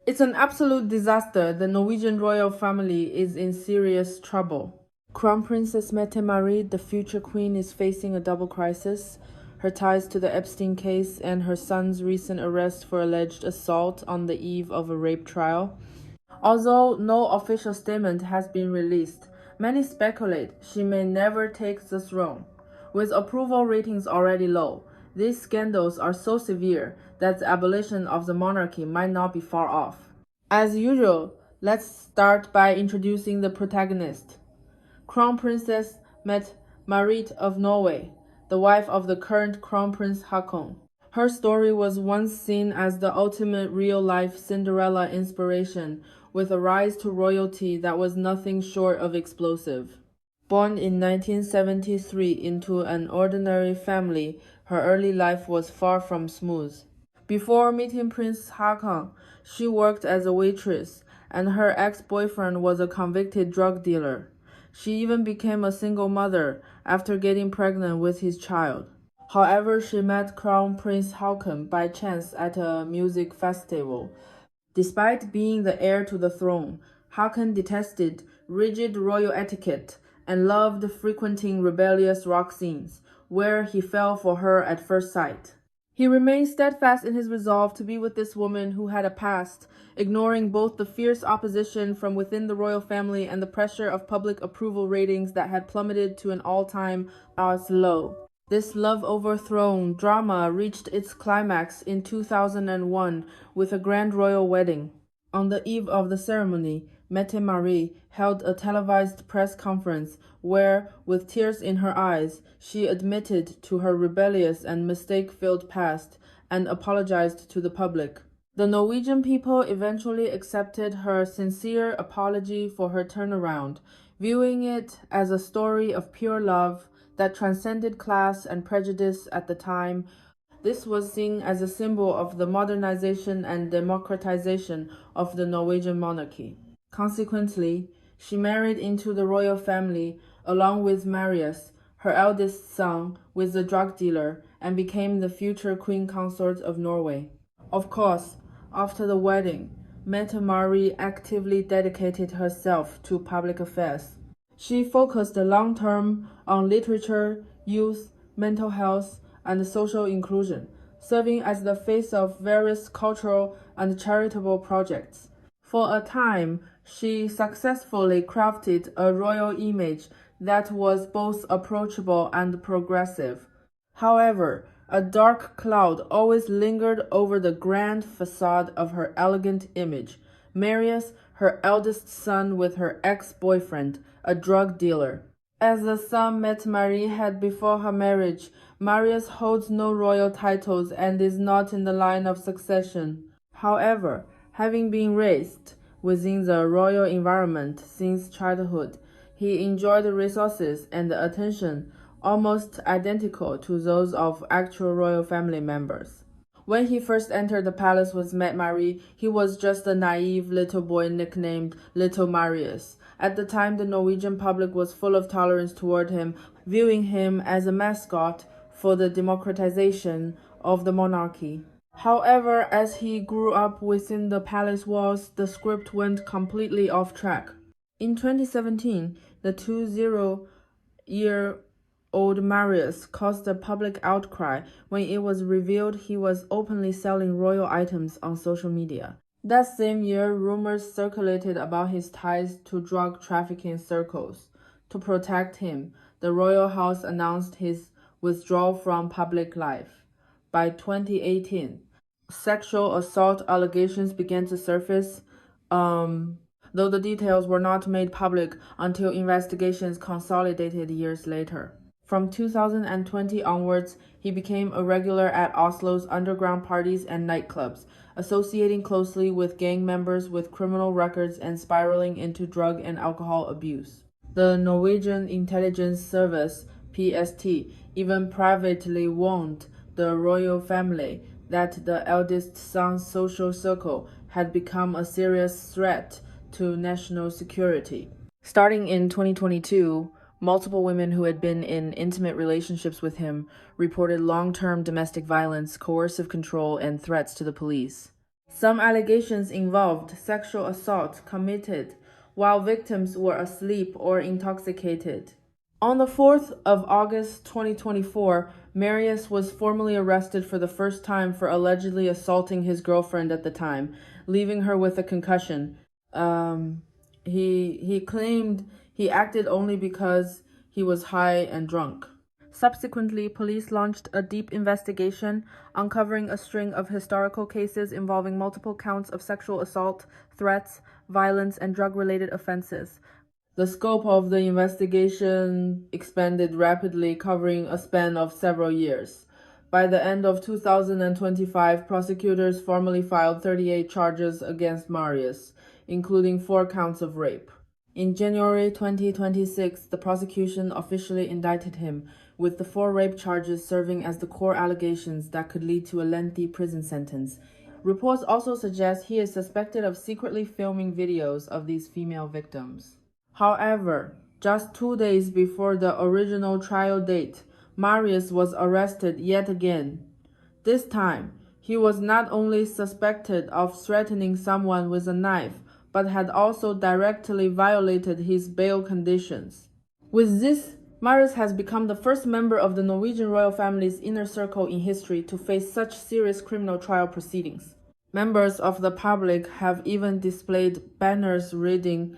It's an absolute disaster. The Norwegian royal family is in serious trouble. Crown Princess Mette-Marit, the future queen, is facing a double crisis: her ties to the Epstein case and her son's recent arrest for alleged assault on the eve of a rape trial. Although no official statement has been released, many speculate she may never take the throne. With approval ratings already low, these scandals are so severe that the abolition of the monarchy might not be far off. As usual, let's start by introducing the protagonist. Crown Princess Mette-Marit of Norway, the wife of the current Crown Prince Haakon. Her story was once seen as the ultimate real-life Cinderella inspiration, with a rise to royalty that was nothing short of explosive. Born in 1973 into an ordinary family, her early life was far from smooth. Before meeting Prince Haakon, she worked as a waitress, and her ex-boyfriend was a convicted drug dealer. She even became a single mother after getting pregnant with his child. However, she met Crown Prince Haakon by chance at a music festival. Despite being the heir to the throne, Haakon detested rigid royal etiquette and loved frequenting rebellious rock scenes, where he fell for her at first sight. He remained steadfast in his resolve to be with this woman who had a past, ignoring both the fierce opposition from within the royal family and the pressure of public approval ratings that had plummeted to an all-time low. This love over throne drama reached its climax in 2001 with a grand royal wedding. On the eve of the ceremony, Mette-Marit held a televised press conference where, with tears in her eyes, she admitted to her rebellious and mistake-filled past and apologized to the public. The Norwegian people eventually accepted her sincere apology for her turnaround, viewing it as a story of pure love that transcended class and prejudice at the time. This was seen as a symbol of the modernization and democratization of the Norwegian monarchy. Consequently, she married into the royal family along with Marius, her eldest son, with the drug dealer, and became the future queen consort of Norway. Of course, after the wedding, Mette-Marit actively dedicated herself to public affairs. She focused long-term on literature, youth, mental health, and social inclusion, serving as the face of various cultural and charitable projects. For a time, she successfully crafted a royal image that was both approachable and progressive. However, a dark cloud always lingered over the grand facade of her elegant image. Marius, her eldest son with her ex-boyfriend, a drug dealer. As the son Mette-Marit had before her marriage, Marius holds no royal titles and is not in the line of succession. However, having been raised within the royal environment since childhood, he enjoyed resources and attention almost identical to those of actual royal family members. When he first entered the palace with Mette-Marit, he was just a naive little boy nicknamed Little Marius. At the time, the Norwegian public was full of tolerance toward him, viewing him as a mascot for the democratization of the monarchy. However, as he grew up within the palace walls, the script went completely off track. In 2017, the 20-year-old Marius caused a public outcry when it was revealed he was openly selling royal items on social media. That same year, rumors circulated about his ties to drug trafficking circles. To protect him, the royal house announced his withdrawal from public life. By 2018, sexual assault allegations began to surface, though the details were not made public until investigations consolidated years later. From 2020 onwards, he became a regular at Oslo's underground parties and nightclubs, associating closely with gang members with criminal records and spiraling into drug and alcohol abuse. The Norwegian Intelligence Service, PST, even privately warned the royal family that the eldest son's social circle had become a serious threat to national security. Starting in 2022, multiple women who had been in intimate relationships with him reported long-term domestic violence, coercive control, and threats to the police. Some allegations involved sexual assault committed while victims were asleep or intoxicated. On the 4th of August 2024, Marius was formally arrested for the first time for allegedly assaulting his girlfriend at the time, leaving her with a concussion. He claimed he acted only because he was high and drunk. Subsequently, police launched a deep investigation, uncovering a string of historical cases involving multiple counts of sexual assault, threats, violence, and drug-related offenses. The scope of the investigation expanded rapidly, covering a span of several years. By the end of 2025, prosecutors formally filed 38 charges against Marius, including 4 counts of rape. In January 2026, the prosecution officially indicted him, with the 4 rape charges serving as the core allegations that could lead to a lengthy prison sentence. Reports also suggest he is suspected of secretly filming videos of these female victims. However, just 2 days before the original trial date, Marius was arrested yet again. This time, he was not only suspected of threatening someone with a knife, but had also directly violated his bail conditions. With this, Marius has become the first member of the Norwegian royal family's inner circle in history to face such serious criminal trial proceedings. Members of the public have even displayed banners reading,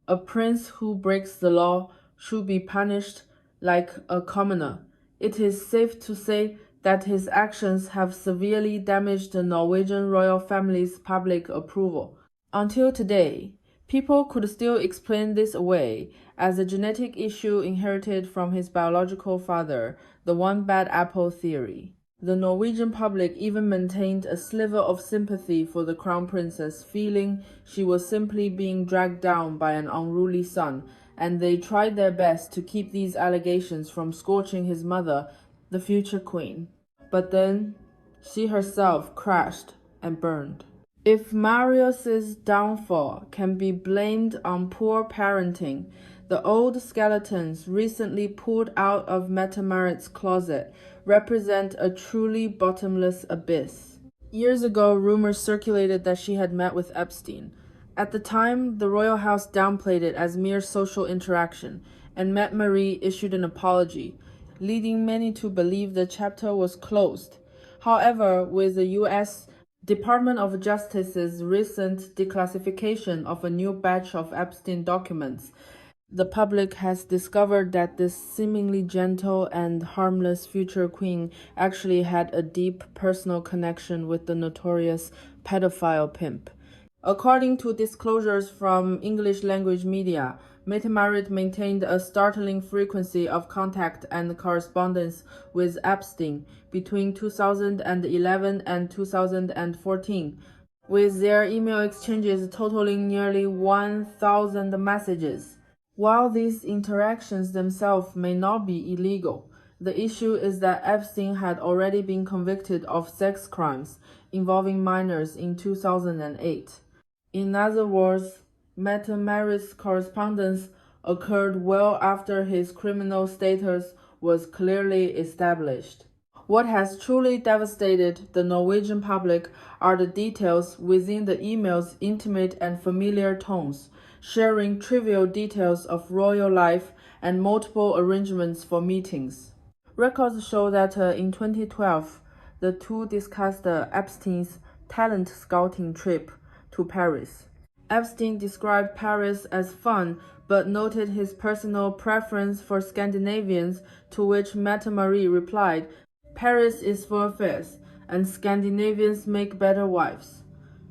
"A prince who breaks the law should be punished like a commoner." It is safe to say that his actions have severely damaged the Norwegian royal family's public approval. Until today, people could still explain this away as a genetic issue inherited from his biological father, the one bad apple theory. The Norwegian public even maintained a sliver of sympathy for the crown princess, feeling she was simply being dragged down by an unruly son, and they tried their best to keep these allegations from scorching his mother, the future queen. But then, she herself crashed and burned. If Marius's downfall can be blamed on poor parenting, the old skeletons recently pulled out of Mette-Marit's closet represent a truly bottomless abyss. Years ago, rumors circulated that she had met with Epstein. At the time, the royal house downplayed it as mere social interaction, and Mette-Marit issued an apology, leading many to believe the chapter was closed. However, with the U.S. Department of Justice's recent declassification of a new batch of Epstein documents, the public has discovered that this seemingly gentle and harmless future queen actually had a deep personal connection with the notorious pedophile pimp. According to disclosures from English-language media, Mette-Marit maintained a startling frequency of contact and correspondence with Epstein between 2011 and 2014, with their email exchanges totaling nearly 1,000 messages. While these interactions themselves may not be illegal, the issue is that Epstein had already been convicted of sex crimes involving minors in 2008. In other words, Mette-Marit's correspondence occurred well after his criminal status was clearly established. What has truly devastated the Norwegian public are the details within the email's intimate and familiar tones, sharing trivial details of royal life and multiple arrangements for meetings. Records show that in 2012, the two discussed Epstein's talent scouting trip to Paris. Epstein described Paris as fun, but noted his personal preference for Scandinavians, to which Mette-Marit replied, "Paris is for affairs, and Scandinavians make better wives."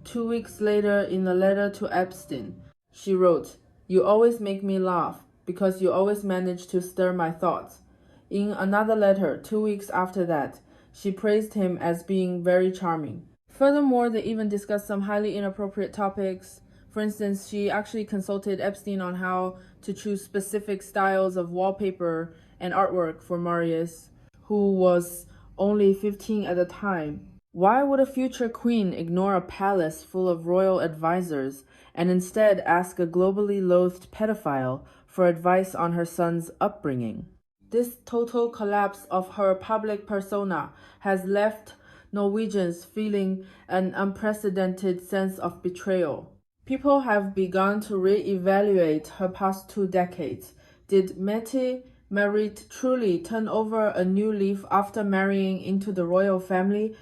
2 weeks later, in a letter to Epstein, she wrote, "You always make me laugh, because you always manage to stir my thoughts." In another letter, 2 weeks after that, she praised him as being very charming. Furthermore, they even discussed some highly inappropriate topics. For instance, she actually consulted Epstein on how to choose specific styles of wallpaper and artwork for Marius, who was only 15 at the time. Why would a future queen ignore a palace full of royal advisors and instead ask a globally loathed pedophile for advice on her son's upbringing? This total collapse of her public persona has left Norwegians feeling an unprecedented sense of betrayal. People have begun to re-evaluate her past 2 decades. Did Mette-Marit truly turn over a new leaf after marrying into the royal family?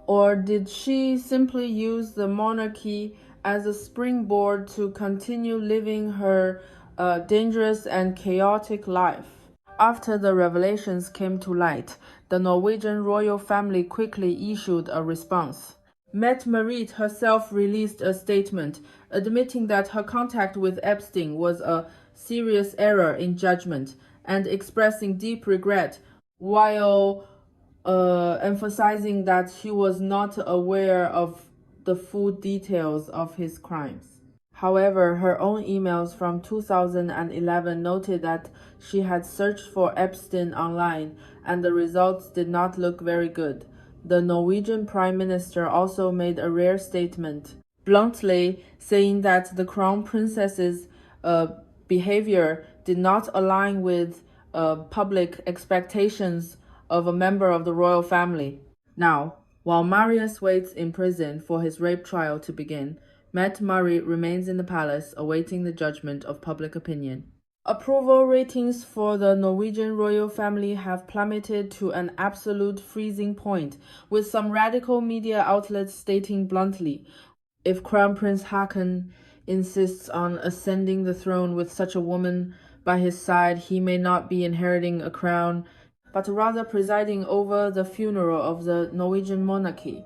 Or did she simply use the monarchy as a springboard to continue living her dangerous and chaotic life? After the revelations came to light, the Norwegian royal family quickly issued a response. Mette-Marit herself released a statement admitting that her contact with Epstein was a serious error in judgment and expressing deep regret while emphasizing that she was not aware of the full details of his crimes. However, her own emails from 2011 noted that she had searched for Epstein online and the results did not look very good. The Norwegian Prime Minister also made a rare statement, bluntly saying that the Crown Princess's behavior did not align with public expectations of a member of the royal family. Now, while Marius waits in prison for his rape trial to begin, Mette-Marit remains in the palace awaiting the judgment of public opinion. Approval ratings for the Norwegian royal family have plummeted to an absolute freezing point, with some radical media outlets stating bluntly, if Crown Prince Haakon insists on ascending the throne with such a woman by his side, he may not be inheriting a crown, but rather presiding over the funeral of the Norwegian monarchy.